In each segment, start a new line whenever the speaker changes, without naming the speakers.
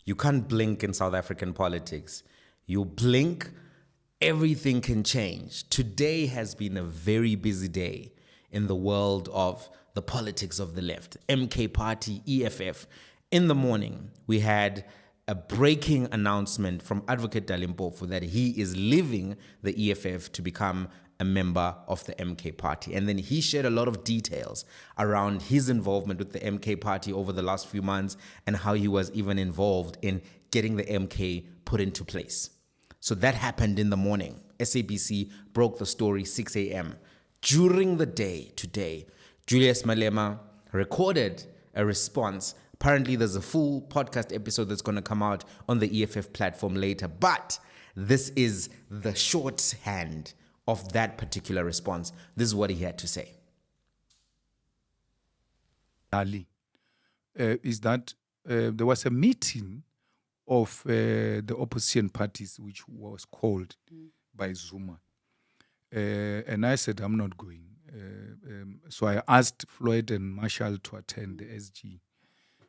You can't blink in South African politics. You blink, everything can change. Today has been a very busy day in the world of the politics of the left. MK Party, EFF. In the morning, we had a breaking announcement from Adv Dali Mpofu that he is leaving the EFF to become a member of the MK Party. And then he shared a lot of details around his involvement with the MK Party over the last few months and how he was even involved in getting the MK put into place. So that happened in the morning. SABC broke the story 6 a.m. During the day today, Julius Malema recorded a response. Apparently, there's a full podcast episode that's going to come out on the EFF platform later. But this is the shorthand of that particular response. This is what he had to say.
Dali, is that there was a meeting of the opposition parties which was called by Zuma. And I said, I'm not going. So I asked Floyd and Marshall to attend the SG.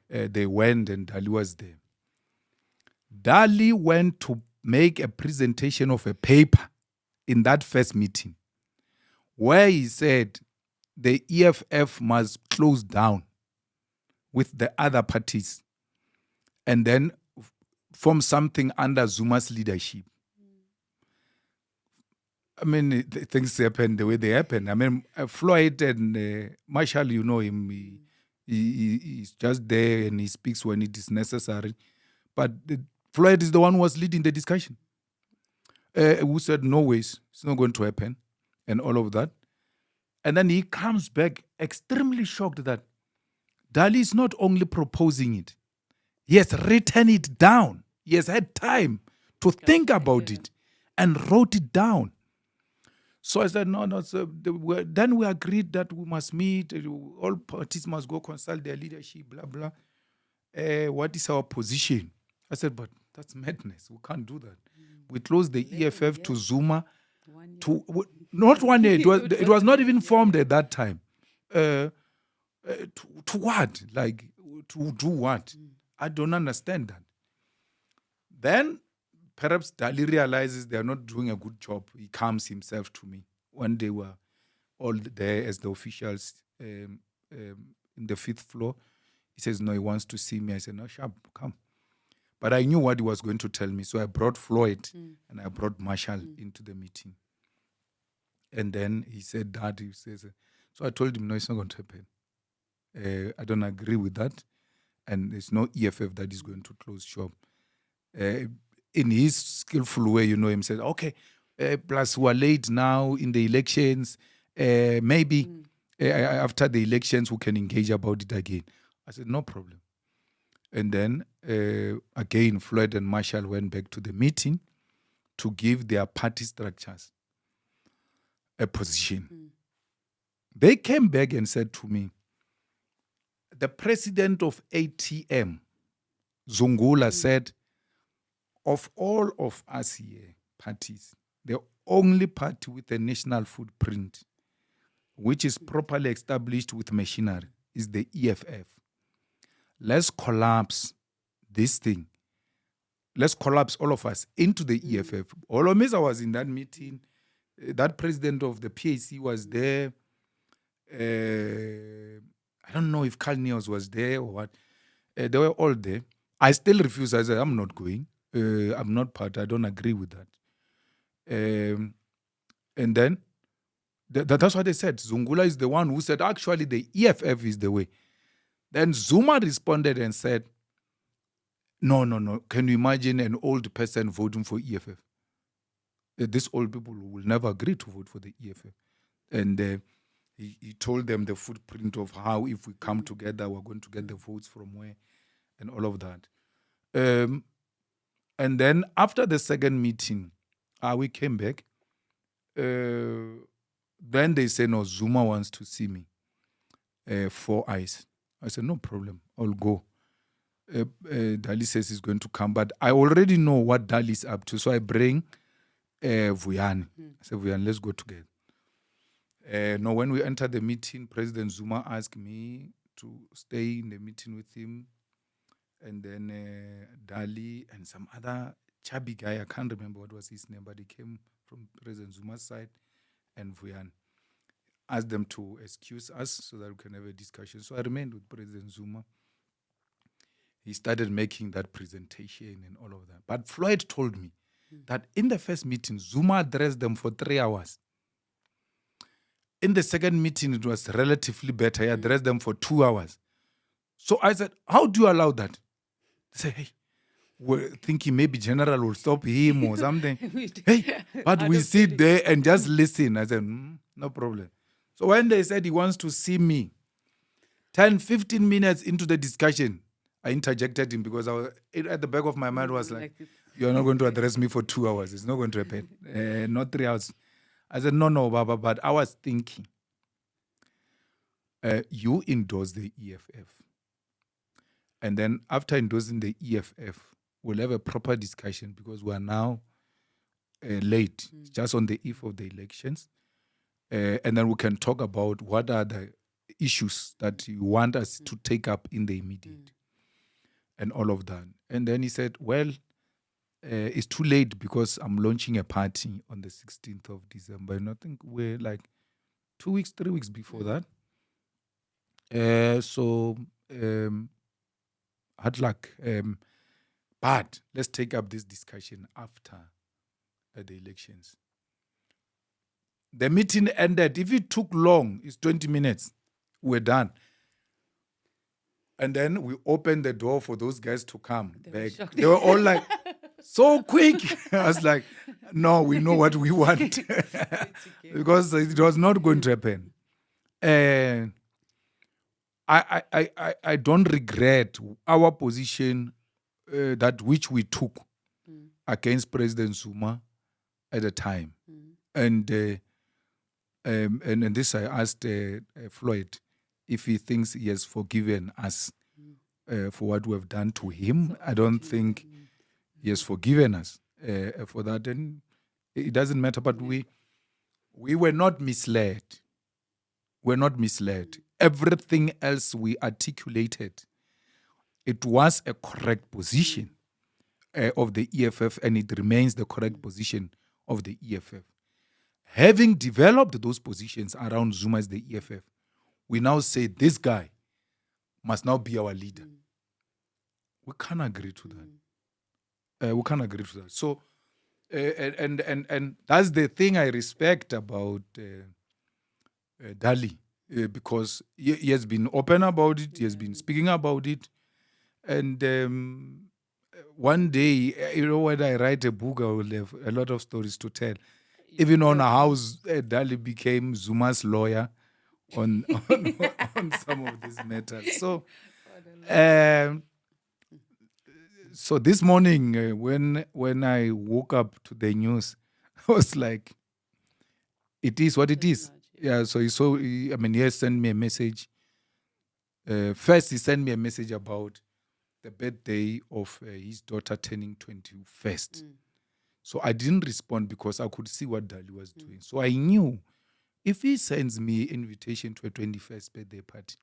They went and Dali was there. Dali went to make a presentation of a paper in that first meeting where he said the EFF must close down with the other parties and then form something under Zuma's leadership. I mean, things happen the way they happen. I mean, Floyd and Marshall, you know him, he's just there and he speaks when it is necessary. But Floyd is the one who was leading the discussion. Who said, no ways, it's not going to happen, and all of that. And then he comes back extremely shocked that Dali is not only proposing it, he has written it down. He has had time to think about it and wrote it down. So I said, no. So then we agreed that we must meet, all parties must go consult their leadership, blah, blah. What is our position? I said, but that's madness. We can't do that. We closed the EFF to Zuma. Not 1 year. It was not even formed at that time. To what? Like, to do what? I don't understand that. Then, perhaps Dali realizes they are not doing a good job. He comes himself to me. One day we were all there as the officials in the 5th floor. He says, no, he wants to see me. I said, no, sharp, come. But I knew what he was going to tell me. So I brought Floyd and I brought Marshall into the meeting. And then he said that. He says, so I told him, no, it's not going to happen. I don't agree with that. And there's no EFF that is going to close shop. In his skillful way, you know, him said, okay, plus we're late now in the elections. Maybe after the elections, we can engage about it again. I said, no problem. And then, again, Floyd and Marshall went back to the meeting to give their party structures a position. They came back and said to me, the president of ATM, Zungula, said, of all of us here, parties, the only party with a national footprint, which is properly established with machinery, is the EFF. Let's collapse this thing. Let's collapse all of us into the EFF. All of I was in that meeting. That president of the PAC was there. I don't know if Carl Neos was there or what. They were all there. I still refuse. I said, I'm not going. I'm not part. I don't agree with that. And then, that's what they said. Zungula is the one who said, actually, the EFF is the way. Then Zuma responded and said, no. Can you imagine an old person voting for EFF? These old people will never agree to vote for the EFF. And he told them the footprint of how if we come together, we're going to get the votes from where and all of that. And then after the second meeting, we came back. Then they said, no, Zuma wants to see me. 4 eyes. I said, no problem, I'll go. Dali says he's going to come, but I already know what Dali is up to. So I bring Vuyani. I said, Vuyani, let's go together. No, when we entered the meeting, President Zuma asked me to stay in the meeting with him. and then Dali and some other chubby guy. I can't remember what was his name, but he came from President Zuma's side, and Vuyan asked them to excuse us so that we can have a discussion. So I remained with President Zuma. He started making that presentation and all of that. But Floyd told me that in the first meeting, Zuma addressed them for 3 hours. In the second meeting, it was relatively better. He addressed them for 2 hours. So I said, how do you allow that? They say, hey, we're thinking maybe General will stop him or something. Hey, but we sit there and just listen. I said, no problem. So when they said he wants to see me, 10, 15 minutes into the discussion, I interjected him because at the back of my mind was like, you're not going to address me for 2 hours. It's not going to happen. Not 3 hours. I said, no, Baba, but I was thinking, you endorse the EFF. And then after endorsing the EFF, we'll have a proper discussion because we are now late, just on the eve of the elections. And then we can talk about what are the issues that you want us to take up in the immediate and all of that. And then he said, well, it's too late because I'm launching a party on the 16th of December. And I think we're like 2 weeks, 3 weeks before that. So hard luck. But let's take up this discussion after the elections. The meeting ended. If it took long, it's 20 minutes. We're done. And then we opened the door for those guys to come back. They were all like, so quick. I was like, no, we know what we want. Because it was not going to happen. I don't regret our position that which we took against President Zuma at the time. And this I asked Floyd if he thinks he has forgiven us for what we have done to him. I don't think he has forgiven us for that. And it doesn't matter, but we were not misled. We're not misled. Everything else we articulated, it was a correct position of the EFF, and it remains the correct position of the EFF. Having developed those positions around Zuma as the EFF, we now say this guy must now be our leader. We can't agree to that. We can't agree to that. So, and that's the thing I respect about Dali, because he has been open about it. He has been speaking about it. And one day, when I write a book, I will have a lot of stories to tell. Even on how Dali became Zuma's lawyer on some of these matters. So this morning, when I woke up to the news, I was like, it is what it is. Yeah, so he has sent me a message. First, he sent me a message about the birthday of his daughter turning 21st. So I didn't respond because I could see what Dali was doing. So I knew if he sends me an invitation to a 21st birthday party,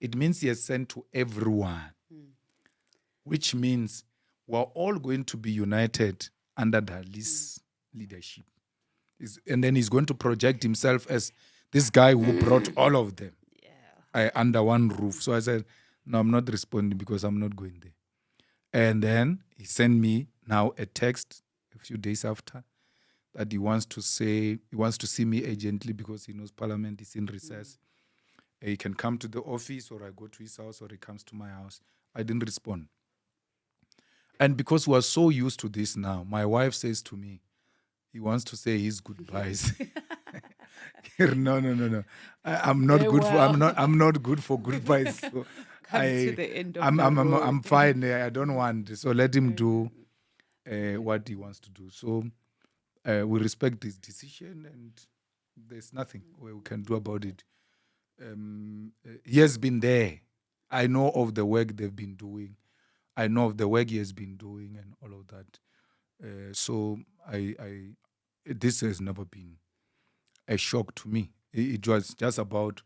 it means he has sent to everyone, which means we're all going to be united under Dali's leadership. And then he's going to project himself as this guy who brought all of them under one roof. So I said, no, I'm not responding because I'm not going there. And then he sent me now a text a few days after that he wants to see me urgently because he knows Parliament is in recess. He can come to the office, or I go to his house, or he comes to my house. I didn't respond. And because we are so used to this now, my wife says to me, he wants to say his goodbyes. No. I'm not good for. I'm not good for goodbyes. So I'm fine. I don't want. So let him do what he wants to do. So we respect his decision, and there's nothing we can do about it. He has been there. I know of the work they've been doing. I know of the work he has been doing and all of that. So this has never been a shock to me. It was just about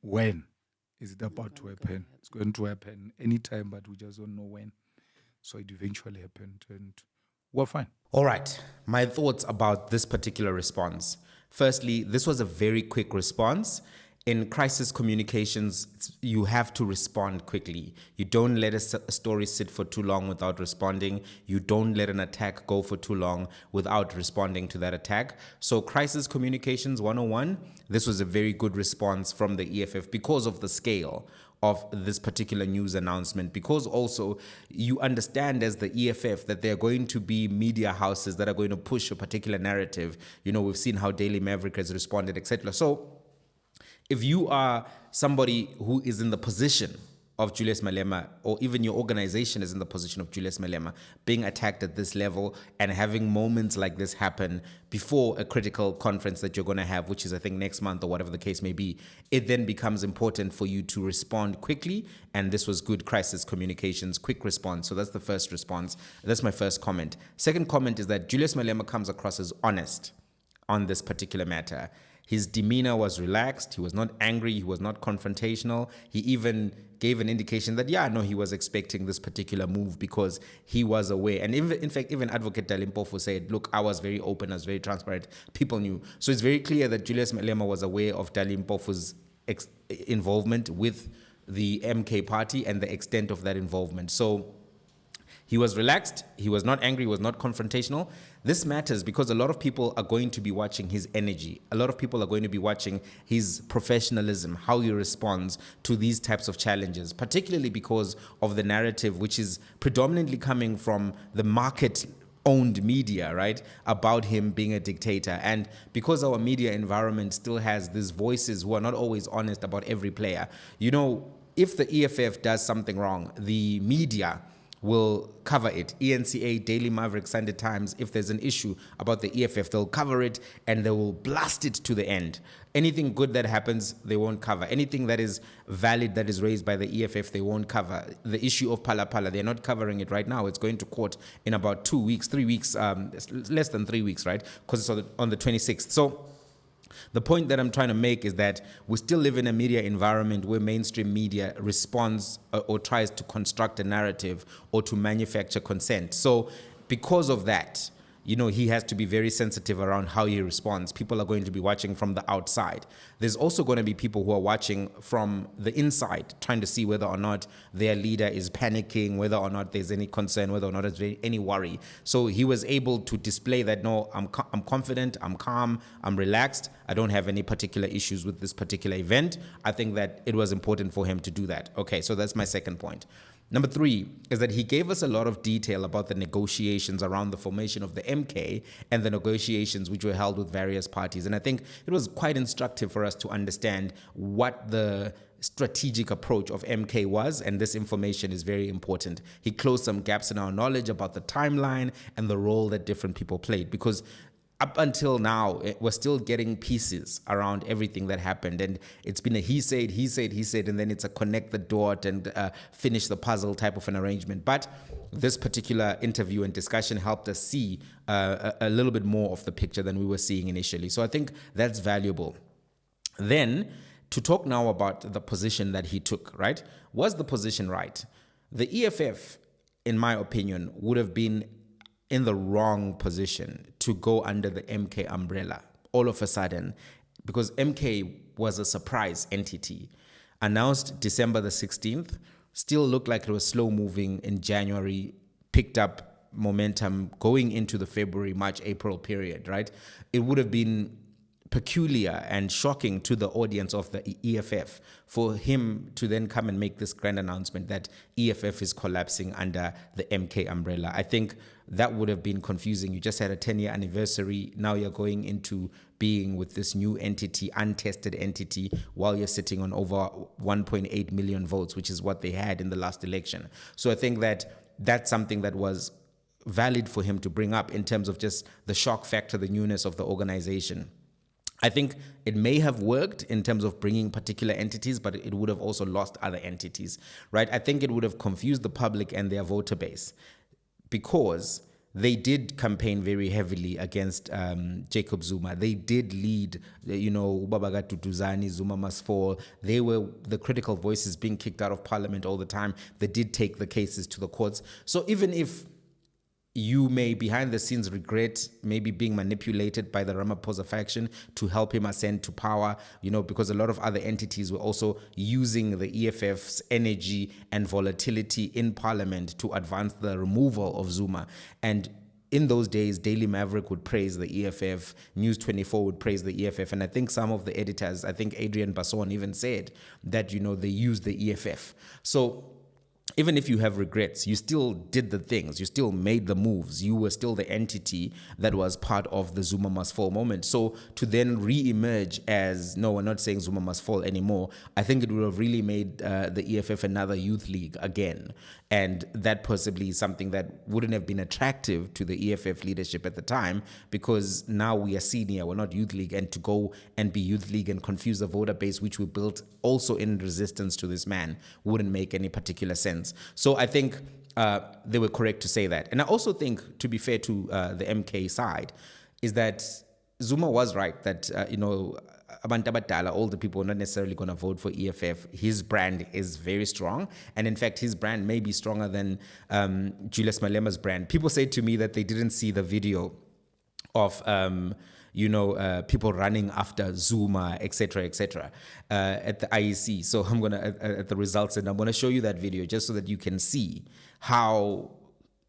when is it about to happen. It's going to happen anytime, but we just don't know when. So it eventually happened, and we're fine.
All right. My thoughts about this particular response. Firstly, this was a very quick response. In crisis communications, you have to respond quickly. You don't let a story sit for too long without responding. You don't let an attack go for too long without responding to that attack. So crisis communications 101, this was a very good response from the EFF because of the scale of this particular news announcement, because also you understand as the EFF that there are going to be media houses that are going to push a particular narrative. You know, we've seen how Daily Maverick has responded, etc. So if you are somebody who is in the position of Julius Malema, or even your organization is in the position of Julius Malema, being attacked at this level and having moments like this happen before a critical conference that you're going to have, which is, I think, next month or whatever the case may be, it then becomes important for you to respond quickly. And this was good crisis communications, quick response. So that's the first response. That's my first comment. Second comment is that Julius Malema comes across as honest on this particular matter. His demeanor was relaxed. He was not angry. He was not confrontational. He even gave an indication that, he was expecting this particular move because he was aware. And in fact, even Advocate Dali Mpofu said, look, I was very open, I was very transparent. People knew. So it's very clear that Julius Malema was aware of Dali Mpofu's involvement with the MK party and the extent of that involvement. So he was relaxed, he was not angry, he was not confrontational. This matters because a lot of people are going to be watching his energy. A lot of people are going to be watching his professionalism, how he responds to these types of challenges, particularly because of the narrative which is predominantly coming from the market-owned media, right, about him being a dictator. And because our media environment still has these voices who are not always honest about every player, you know, if the EFF does something wrong, the media will cover it. ENCA, Daily Maverick, Sunday Times, if there's an issue about the EFF, they'll cover it and they will blast it to the end. Anything good that happens, they won't cover. Anything that is valid, that is raised by the EFF, they won't cover. The issue of Phala Phala, they're not covering it right now. It's going to court in about 2 weeks, 3 weeks, less than 3 weeks, right? Because it's on the 26th. So the point that I'm trying to make is that we still live in a media environment where mainstream media responds or tries to construct a narrative or to manufacture consent. So because of that, you know, he has to be very sensitive around how he responds. People are going to be watching from the outside. There's also going to be people who are watching from the inside, trying to see whether or not their leader is panicking, whether or not there's any concern, whether or not there's any worry. So he was able to display that, no, I'm confident, I'm calm, I'm relaxed, I don't have any particular issues with this particular event. I think that it was important for him to do that. Okay, so that's my second point. Number 3 is that he gave us a lot of detail about the negotiations around the formation of the MK and the negotiations which were held with various parties. And I think it was quite instructive for us to understand what the strategic approach of MK was, and this information is very important. He closed some gaps in our knowledge about the timeline and the role that different people played, because up until now, we're still getting pieces around everything that happened. And it's been a he said, and then it's a connect the dot and finish the puzzle type of an arrangement. But this particular interview and discussion helped us see a little bit more of the picture than we were seeing initially. So I think that's valuable. Then, to talk now about the position that he took, right? Was the position right? The EFF, in my opinion, would have been in the wrong position to go under the MK umbrella all of a sudden, because MK was a surprise entity. Announced December the 16th, still looked like it was slow moving in January, picked up momentum going into the February, March, April period, right? It would have been peculiar and shocking to the audience of the EFF for him to then come and make this grand announcement that EFF is collapsing under the MK umbrella. I think that would have been confusing. You just had a 10-year anniversary. Now you're going into being with this new entity, untested entity, while you're sitting on over 1.8 million votes, which is what they had in the last election. So I think that that's something that was valid for him to bring up in terms of just the shock factor, the newness of the organization. I think it may have worked in terms of bringing particular entities, but it would have also lost other entities, right? I think it would have confused the public and their voter base, because they did campaign very heavily against Jacob Zuma. They did lead, Ubaba Tutuzani, Zuma must fall. They were the critical voices being kicked out of parliament all the time. They did take the cases to the courts. So even if you may behind the scenes regret maybe being manipulated by the Ramaphosa faction to help him ascend to power, because a lot of other entities were also using the EFF's energy and volatility in parliament to advance the removal of Zuma. And in those days, Daily Maverick would praise the EFF, News 24 would praise the EFF, and I think some of the editors, I think Adrian Basson even said that, they used the EFF. So even if you have regrets, you still did the things, you still made the moves, you were still the entity that was part of the Zuma must fall moment. So to then re-emerge as, no, we're not saying Zuma must fall anymore, I think it would have really made the EFF another youth league again. And that possibly is something that wouldn't have been attractive to the EFF leadership at the time, because now we are senior, we're not youth league, and to go and be youth league and confuse the voter base, which we built also in resistance to this man, wouldn't make any particular sense. So I think they were correct to say that. And I also think, to be fair to the MK side, is that Zuma was right that, abantu abadala, all the people are not necessarily going to vote for EFF. His brand is very strong. And in fact, his brand may be stronger than Julius Malema's brand. People say to me that they didn't see the video of, people running after Zuma, etc., at the IEC. So I'm going to, at the results, and I'm going to show you that video just so that you can see how,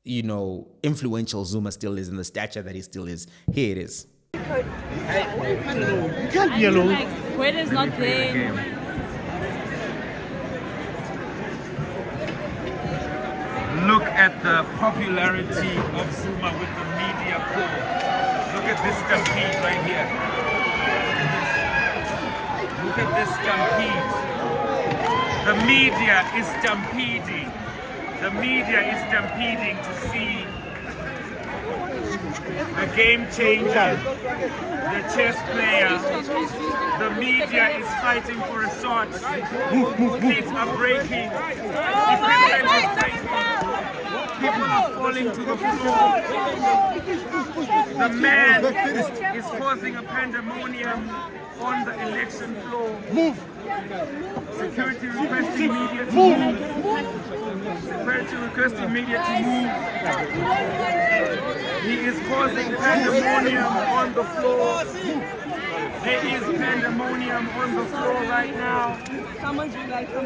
influential Zuma still is and the stature that he still is. Here it is.
You can't be alone. Where is not there.
Look at the popularity of Zuma with the media pool. Look at this stampede right here. Look at this stampede. The media is stampeding. The media is stampeding to see the game changer, the chess player. The media is fighting for a shot. Seats are breaking. Equipment is breaking. People are falling to the floor. The man is causing a pandemonium on the election floor. Move! Security requesting media to move. Security requesting media to move. He is causing pandemonium on the floor. There is pandemonium on the floor right now.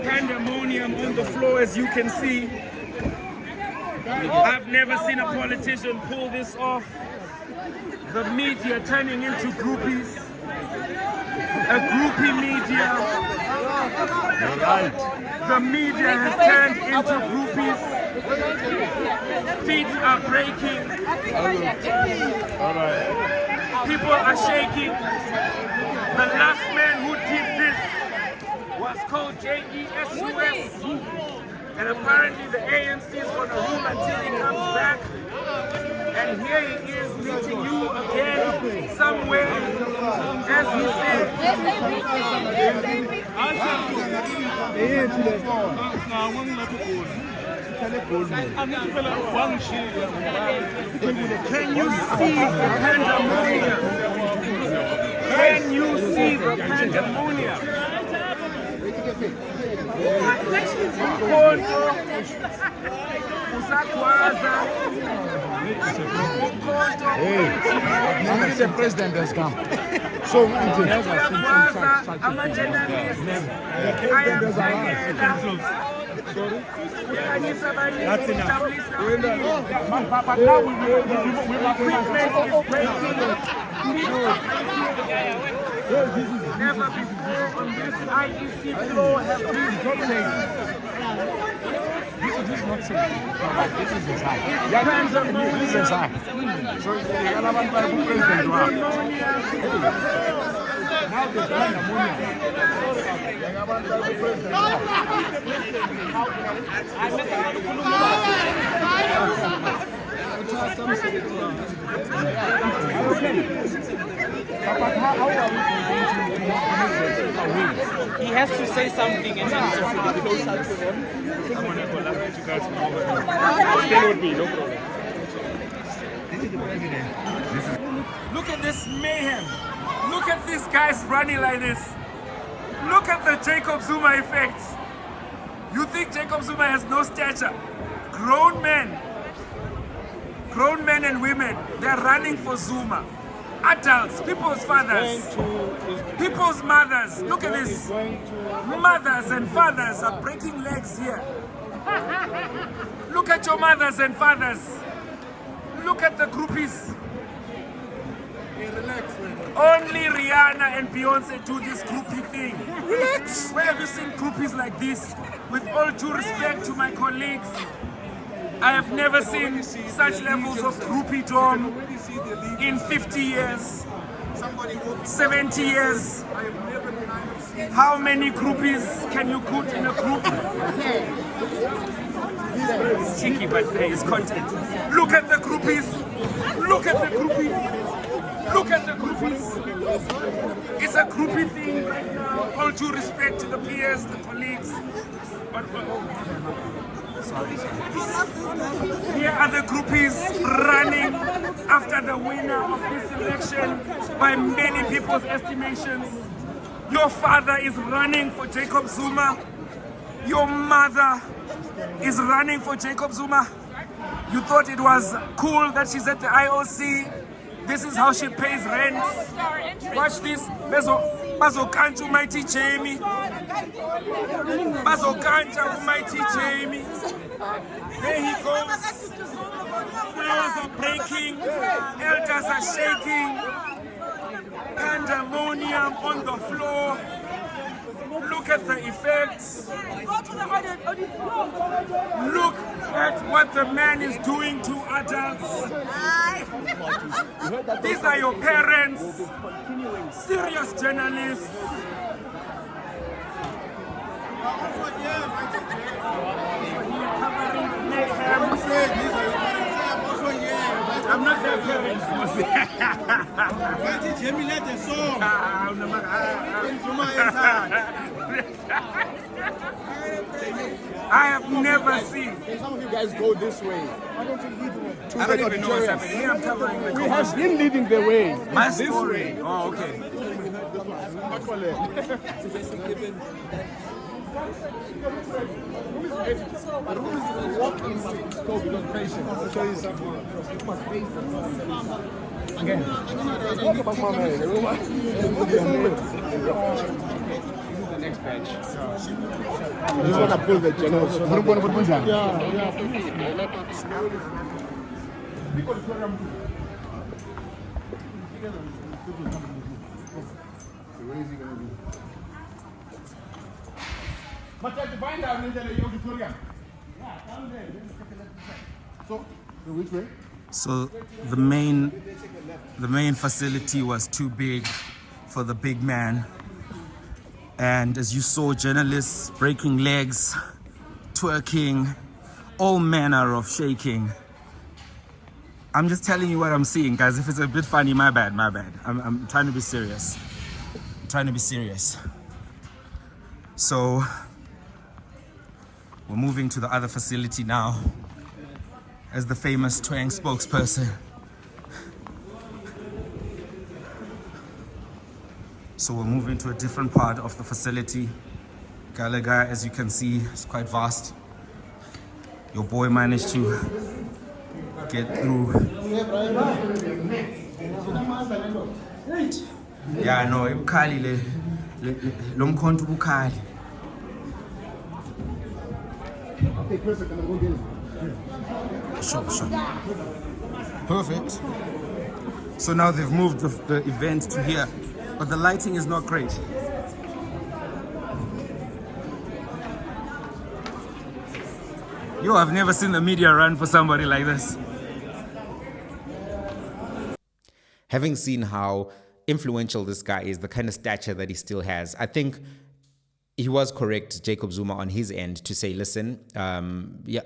Pandemonium on the floor, as you can see. I've never seen a politician pull this off. The media turning into groupies. A groupie media. The media has turned into groupies. Feet are breaking. People are shaking. The last man who did this was called JESUS. And apparently the ANC is going to rule until he comes back. And here he is meeting you again somewhere, as he said. Can you see the pandemonium? Can you see the pandemonium?
Hey, the president has come. So,
that's enough. But now we never before on this IEC floor have we changed.
This is not safe. This is inside. This is inside. So, now the
he has to say something and then closer to him.
I'm going to collaborate you guys. Stay with me, no problem. Look at this mayhem. Look at these guys running like this. Look at the Jacob Zuma effect. You think Jacob Zuma has no stature? Grown men and women, they're running for Zuma. Adults, people's fathers, people's mothers. Look at this. Mothers and fathers are breaking legs here. Look at your mothers and fathers. Look at the groupies. Only Rihanna and Beyonce do this groupie thing. Relax. Where have you seen groupies like this? With all due respect to my colleagues, I have never seen such levels of groupie-dom in 50 years, 70 years. How many groupies can you put in a group? It's cheeky, but there is content. Look at the groupies. Look at the groupies. Look at the groupies. It's a groupie thing right now. All due respect to the peers, the colleagues. But, sorry. Here are the groupies running after the winner of this election by many people's estimations. Your father is running for Jacob Zuma. Your mother is running for Jacob Zuma. You thought it was cool that she's at the IOC. This is how she pays rent. Watch this. Bazokanja Mighty Jamie. Bazokanja Mighty Jamie. There he goes. Floors are breaking. Elders are shaking. Pandemonium on the floor. Look at the effects. Look at what the man is doing to adults. These are your parents, serious journalists. I'm not their parents. I have never seen.
Some of you guys go this way. Why don't you lead
I don't even know what's happening. Here I'm covering the
We have been leading the way.
My
This
story.
way.
Oh, okay.
Again. The next batch. I just want to pull the general.
So the main facility was too big for the big man. And as you saw, journalists breaking legs, twerking, all manner of shaking. I'm just telling you what I'm seeing, guys. If it's a bit funny, my bad. I'm trying to be serious. So we're moving to the other facility now as the famous twang spokesperson. So we're moving to a different part of the facility. Gallagher, as you can see, is quite vast. Your boy managed to get through. Yeah, no, Bukhali lomkhonto Bukhali. Sure. Perfect. So now they've moved the event to here, but the lighting is not great. Yo, I've never seen the media run for somebody like this. Having seen how influential this guy is, the kind of stature that he still has, I think he was correct, Jacob Zuma, on his end to say, listen,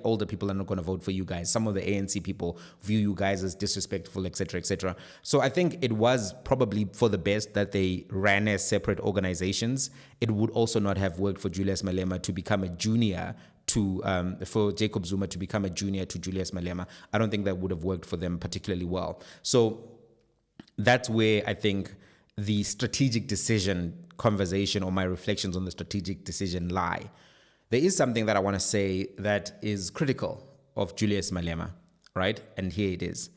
older people are not going to vote for you guys. Some of the ANC people view you guys as disrespectful, etc., etc. So I think it was probably for the best that they ran as separate organizations. It would also not have worked for Julius Malema to become a junior for Jacob Zuma to become a junior to Julius Malema. I don't think that would have worked for them particularly well. So that's where I think the strategic decision conversation or my reflections on the strategic decision lie. There is something that I want to say that is critical of Julius Malema, right? And here it is.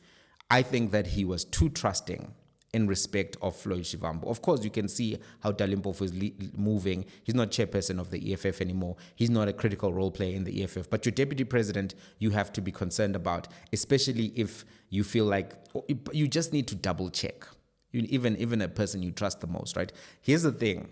I think that he was too trusting in respect of Floyd Shivambu. Of course, you can see how Dali Mpofu is moving. He's not chairperson of the EFF anymore. He's not a critical role player in the EFF. But your deputy president, you have to be concerned about, especially if you feel like you just need to double check. Even a person you trust the most, right? Here's the thing.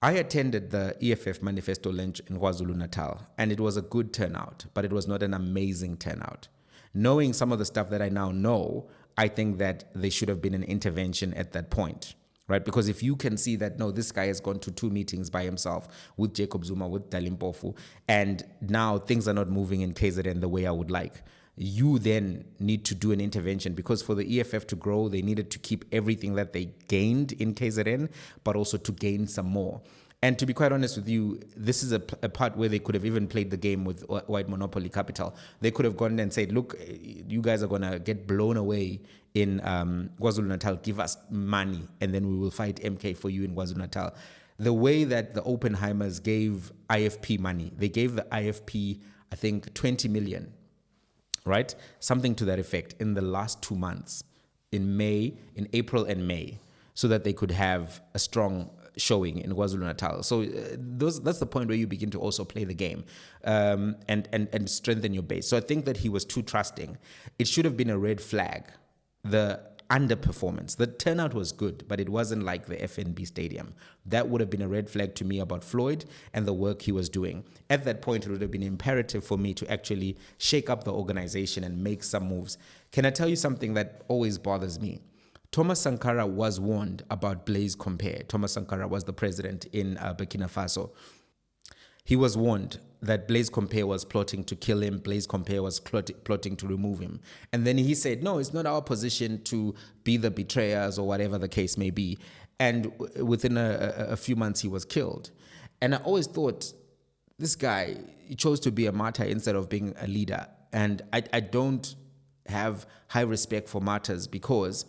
I attended the EFF manifesto lunch in KwaZulu-Natal, and it was a good turnout, but it was not an amazing turnout. Knowing some of the stuff that I now know, I think that there should have been an intervention at that point, right? Because if you can see that, no, this guy has gone to 2 meetings by himself with Jacob Zuma, with Dali Mpofu, and now things are not moving in KZN the way I would like, you then need to do an intervention, because for the EFF to grow, they needed to keep everything that they gained in KZN, but also to gain some more. And to be quite honest with you, this is a part where they could have even played the game with white monopoly capital. They could have gone and said, look, you guys are going to get blown away in KwaZulu-Natal. Give us money, and then we will fight MK for you in KwaZulu-Natal. The way that the Oppenheimers gave IFP money, they gave the IFP, I think, 20 million, right? Something to that effect in the last 2 months, in April and May, so that they could have a strong showing in KwaZulu-Natal. So that's the point where you begin to also play the game and strengthen your base. So I think that he was too trusting. It should have been a red flag, the underperformance. The turnout was good, but it wasn't like the FNB Stadium. That would have been a red flag to me about Floyd and the work he was doing. At that point, it would have been imperative for me to actually shake up the organization and make some moves. Can I tell you something that always bothers me? Thomas Sankara was warned about Blaise Compaoré. Thomas Sankara was the president in Burkina Faso. He was warned that Blaise Compaoré was plotting to kill him. Blaise Compaoré was plotting to remove him. And then he said, no, it's not our position to be the betrayers or whatever the case may be. And within a few months, he was killed. And I always thought, this guy, he chose to be a martyr instead of being a leader. And I don't have high respect for martyrs, because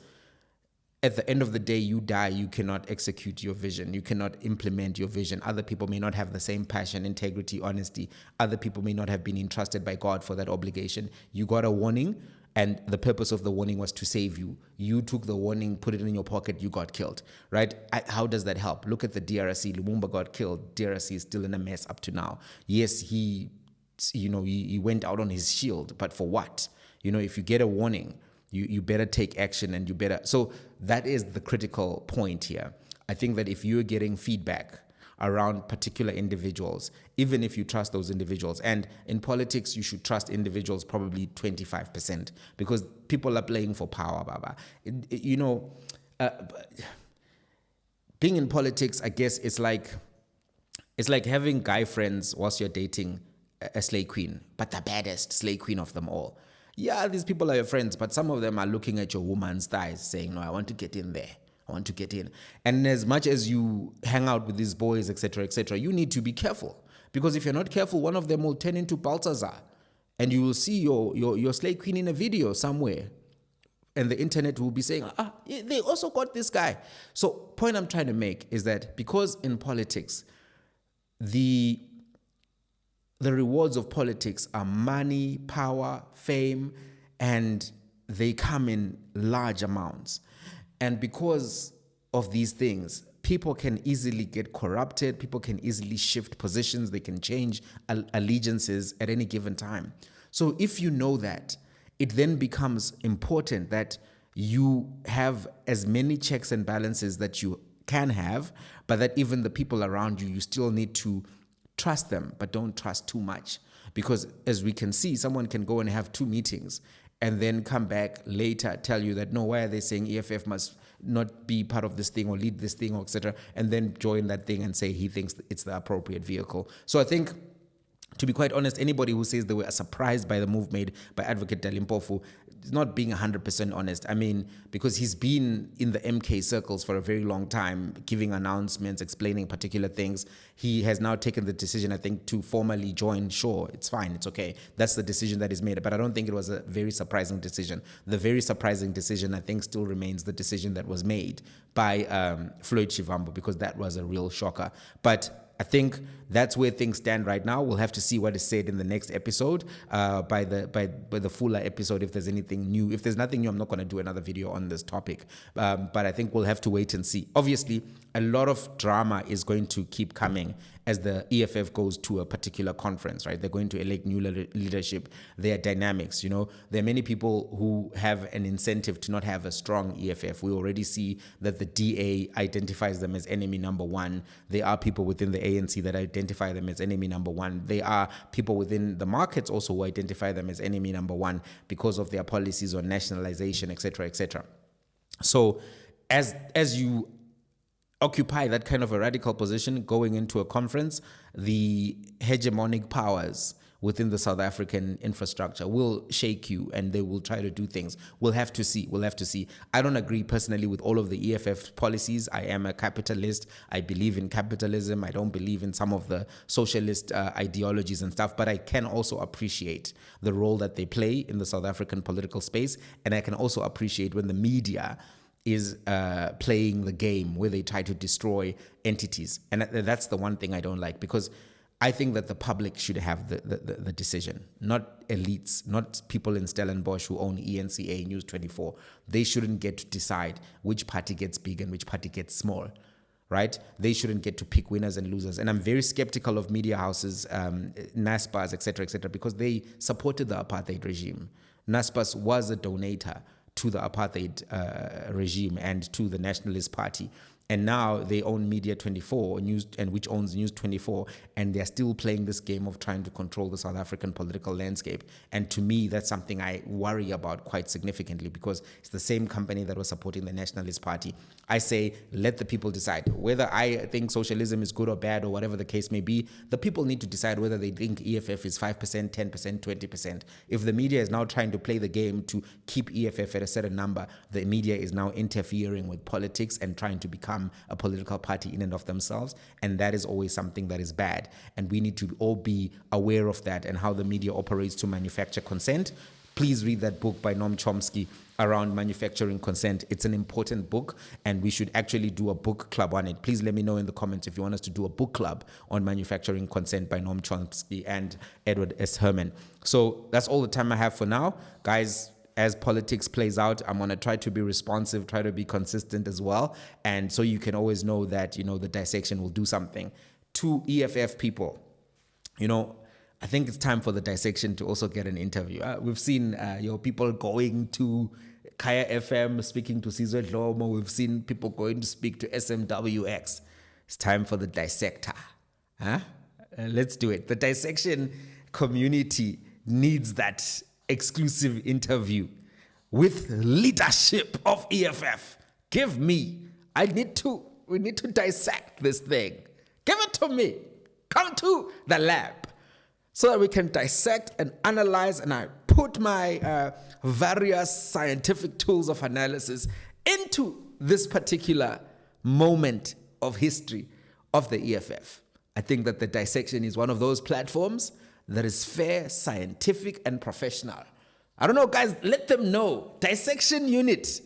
at the end of the day, you die, you cannot execute your vision. You cannot implement your vision. Other people may not have the same passion, integrity, honesty. Other people may not have been entrusted by God for that obligation. You got a warning, and the purpose of the warning was to save you. You took the warning, put it in your pocket, you got killed, right? How does that help? Look at the DRC. Lumumba got killed. DRC is still in a mess up to now. Yes, he went out on his shield, but for what? If you get a warning, you better take action, and you better. So that is the critical point here. I think that if you're getting feedback around particular individuals, even if you trust those individuals, and in politics, you should trust individuals probably 25%, because people are playing for power, Baba. Being in politics, I guess it's like having guy friends whilst you're dating a slay queen, but the baddest slay queen of them all. Yeah, these people are your friends, but some of them are looking at your woman's thighs saying, no, I want to get in there. I want to get in. And as much as you hang out with these boys, etc., you need to be careful. Because if you're not careful, one of them will turn into Balthazar. And you will see your slay queen in a video somewhere. And the internet will be saying, they also got this guy. So point I'm trying to make is that because in politics, the rewards of politics are money, power, fame, and they come in large amounts. And because of these things, people can easily get corrupted, people can easily shift positions, they can change allegiances at any given time. So if you know that, it then becomes important that you have as many checks and balances that you can have, but that even the people around you, you still need to trust them, but don't trust too much. Because as we can see, someone can go and have 2 meetings and then come back later, tell you that, no, why are they saying EFF must not be part of this thing or lead this thing, or etc., and then join that thing and say he thinks it's the appropriate vehicle. So I think, to be quite honest, anybody who says they were surprised by the move made by Advocate Dali Mpofu, not being 100% honest. I mean, because he's been in the MK circles for a very long time, giving announcements, explaining particular things. He has now taken the decision, I think, to formally join. Sure, it's fine, it's okay. That's the decision that is made. But I don't think it was a very surprising decision. The very surprising decision, I think, still remains the decision that was made by Floyd Shivambu, because that was a real shocker. But I think that's where things stand right now. We'll have to see what is said in the next episode, by the fuller episode, if there's anything new. If there's nothing new, I'm not going to do another video on this topic. But I think we'll have to wait and see. Obviously, a lot of drama is going to keep coming as the EFF goes to a particular conference, right? They're going to elect new leadership. There are dynamics, you know. There are many people who have an incentive to not have a strong EFF. We already see that the DA identifies them as enemy number one. There are people within the ANC that identify them as enemy number one. There are people within the markets also who identify them as enemy number one because of their policies on nationalization, etc., etc. So as you occupy that kind of a radical position going into a conference, the hegemonic powers within the South African infrastructure will shake you, and they will try to do things. We'll have to see. I don't agree personally with all of the EFF policies. I am a capitalist. I believe in capitalism. I don't believe in some of the socialist ideologies and stuff, but I can also appreciate the role that they play in the South African political space, and I can also appreciate when the media is playing the game where they try to destroy entities. And that's the one thing I don't like, because I think that the public should have the decision, not elites, not people in Stellenbosch who own ENCA, News 24. They shouldn't get to decide which party gets big and which party gets small, right? They shouldn't get to pick winners and losers. And I'm very skeptical of media houses, NASPAs, et cetera, because they supported the apartheid regime. NASPAS was a donator to the apartheid regime and to the Nationalist Party. And now they own Media 24, which owns News 24, and they're still playing this game of trying to control the South African political landscape. And to me, that's something I worry about quite significantly, because it's the same company that was supporting the Nationalist Party. I say, let the people decide. Whether I think socialism is good or bad or whatever the case may be, the people need to decide whether they think EFF is 5%, 10%, 20%. If the media is now trying to play the game to keep EFF at a certain number, the media is now interfering with politics and trying to become a political party in and of themselves, and that is always something that is bad, and we need to all be aware of that and how the media operates to manufacture consent. Please read that book by Noam Chomsky around manufacturing consent. It's an important book, and we should actually do a book club on it. Please let me know in the comments if you want us to do a book club on manufacturing consent by Noam Chomsky and Edward S. Herman. So that's all the time I have for now, guys. As politics plays out, I'm going to try to be responsive, try to be consistent as well. And so you can always know that, you know, the dissection will do something. To EFF people, you know, I think it's time for the dissection to also get an interview. We've seen people going to Kaya FM, speaking to Sizwe Dlomo. We've seen people going to speak to SMWX. It's time for the dissector. Let's do it. The dissection community needs that exclusive interview with leadership of EFF. We need to dissect this thing. Give it to me. Come to the lab so that we can dissect and analyze, and I put my various scientific tools of analysis into this particular moment of history of the EFF. I think that the dissection is one of those platforms that is fair, scientific, and professional. I don't know, guys, let them know. Dissection unit,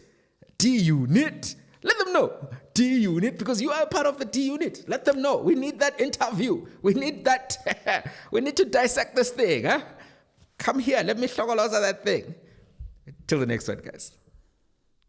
D unit, let them know. D unit, because you are a part of the D unit. Let them know. We need that interview. We need that. We need to dissect this thing. Come here, let me shogoloza that thing. Till the next one, guys.